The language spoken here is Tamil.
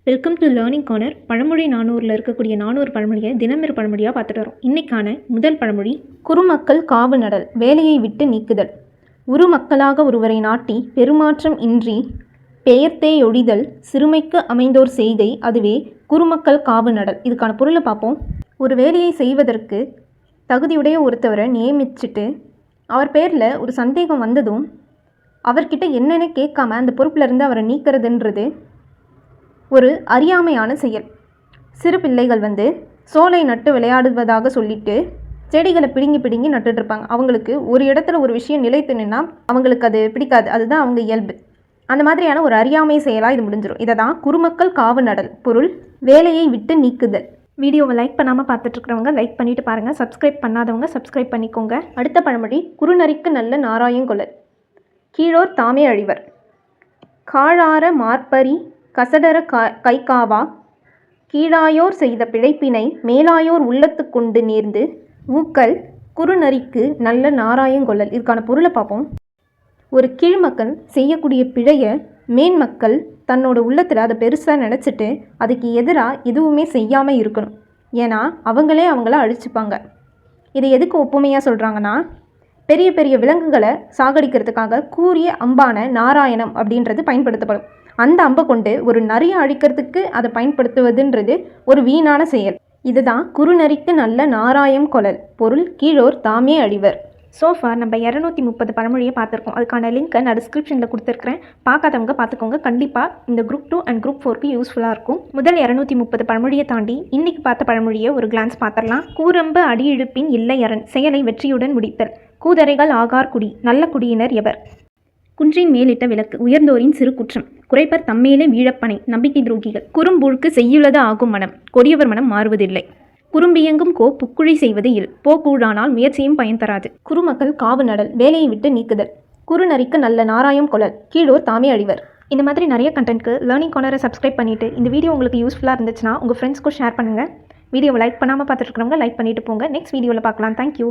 Welcome to learning corner. பழமொழி 400ல் இருக்கக்கூடிய 400 பழமொழியை தினமொரு பழமொழியாக பார்த்துட்டு வரோம். இன்றைக்கான முதல் பழமொழி, குறுமக்கள் காவு நடல், வேலையை விட்டு நீக்குதல். உருமக்களாக ஒருவரை நாட்டி பெருமாற்றம் இன்றி பெயர்த்தேயொழிதல் சிறுமைக்கு அமைந்தோர் செய்கை, அதுவே குறுமக்கள் காவு நடல். இதுக்கான பொருளை பார்ப்போம். ஒரு வேலையை செய்வதற்கு தகுதியுடைய ஒருத்தவரை நியமிச்சுட்டு அவர் பேரில் ஒரு சந்தேகம் வந்ததும் அவர்கிட்ட என்னென்னு கேட்காம அந்த பொறுப்பிலிருந்து அவரை நீக்கிறதுன்றது ஒரு அறியாமையான செயல். சிறு பிள்ளைகள் சோலை நட்டு விளையாடுவதாக சொல்லிட்டு செடிகளை பிடுங்கி நட்டுட்ருப்பாங்க. அவங்களுக்கு ஒரு இடத்துல ஒரு விஷயம் நிலைத்து நின்னா அவங்களுக்கு அது பிடிக்காது, அதுதான் அவங்க இயல்பு. அந்த மாதிரியான ஒரு அறியாமை செயலாக இது முடிஞ்சிடும். இதை தான் குறுமக்கள் காவு நடல். பொருள், வேலையை விட்டு நீக்குதல். வீடியோவை லைக் பண்ணாமல் பார்த்துட்ருக்கிறவங்க லைக் பண்ணிவிட்டு பாருங்கள். சப்ஸ்கிரைப் பண்ணாதவங்க சப்ஸ்கிரைப் பண்ணிக்கோங்க. அடுத்த பழமொழி, குறுநரிக்கு நல்ல நாராயங்கொள்ளல், கீழோர் தாமே அழிவர். காழார மார்பரி கசடர கைகாவா, கீழாயோர் செய்த பிழைப்பினை மேலாயோர் உள்ளத்து கொண்டு நேர்ந்து ஊக்கல் குறுநரிக்கு நல்ல நாராயங்கொள்ளல். இதுக்கான பொருளை பார்ப்போம். ஒரு கீழ்மக்கள் செய்யக்கூடிய பிழையை மேன்மக்கள் தன்னோட உள்ளத்தில் அதை பெருசாக நினச்சிட்டு அதுக்கு எதிராக எதுவுமே செய்யாமல் இருக்கணும். ஏன்னா அவங்களே அவங்கள அழிச்சுப்பாங்க. இதை எதுக்கு ஒப்புமையாக சொல்கிறாங்கன்னா, பெரிய பெரிய விலங்குகளை சாகடிக்கிறதுக்காக கூரிய அம்பான நாராயணம் அப்படின்றது பயன்படுத்தப்படும். அந்த அம்பை கொண்டு ஒரு நரியை அழிக்கிறதுக்கு அதை பயன்படுத்துவதுன்றது ஒரு வீணான செயல். இதுதான் குறுநரிக்கு நல்ல நாராயம் கொள்ளல். பொருள், கீழோர் தாமே அழிவர். சோஃபார் நம்ம 230 பழமொழியை பார்த்துருக்கோம். அதுக்கான லிங்க்கை நான் டிஸ்கிரிப்ஷனில் கொடுத்துருக்குறேன். பார்க்காதவங்க பார்த்துக்கோங்க. கண்டிப்பாக இந்த குரூப் 2 அண்ட் குரூப் 4க்கு யூஸ்ஃபுல்லாக இருக்கும். முதல் 230 பழமொழியை தாண்டி இன்றைக்கி பார்த்த பழமொழியை ஒரு கிளான்ஸ் பார்த்துடலாம். கூரம்பு அடி இழுப்பின் இல்லையரன், செயலை வெற்றியுடன் முடித்தல். கூதரைகள் ஆகார் குடி, நல்ல குடியினர் எவர். குன்றின் மேலிட்ட விளக்கு, உயர்ந்தோரின் சிறு குற்றம். குறைப்பர் தம்மேலே வீழப்பனை, நம்பிக்கை துரோகிகள். குறும்புழுக்கு செய்யுள்ளது ஆகும் மனம், கொடியவர் மனம் மாறுவதில்லை. குறும்பியங்கும் கோ புக்குழி செய்வது இல், போக்கூழானால் முயற்சியும் பயன் தராது. குறுமக்கள் காவு நடல், வேலையை விட்டு நீக்குதல். குறுநரிக்கு நல்ல நாராயம் கொள்ளல், கீழோர் தாமே அழிவர். இந்த மாதிரி நிறைய கண்டென்ட்க்கு லேர்னிங் கார்னரை சப்ஸ்கிரைப் பண்ணிவிட்டு இந்த வீடியோ உங்களுக்கு யூஸ்ஃபுல்லாக இருந்துச்சுன்னா உங்கள் ஃப்ரெண்ட்ஸ்க்கும் ஷேர் பண்ணுங்கள். வீடியோவை லைக் பண்ணாமல் பார்த்துட்டு இருக்கிறவங்க லைக் பண்ணிவிட்டு போங்க. நெக்ஸ்ட் வீடியோவில் பார்க்கலாம். தேங்க்யூ.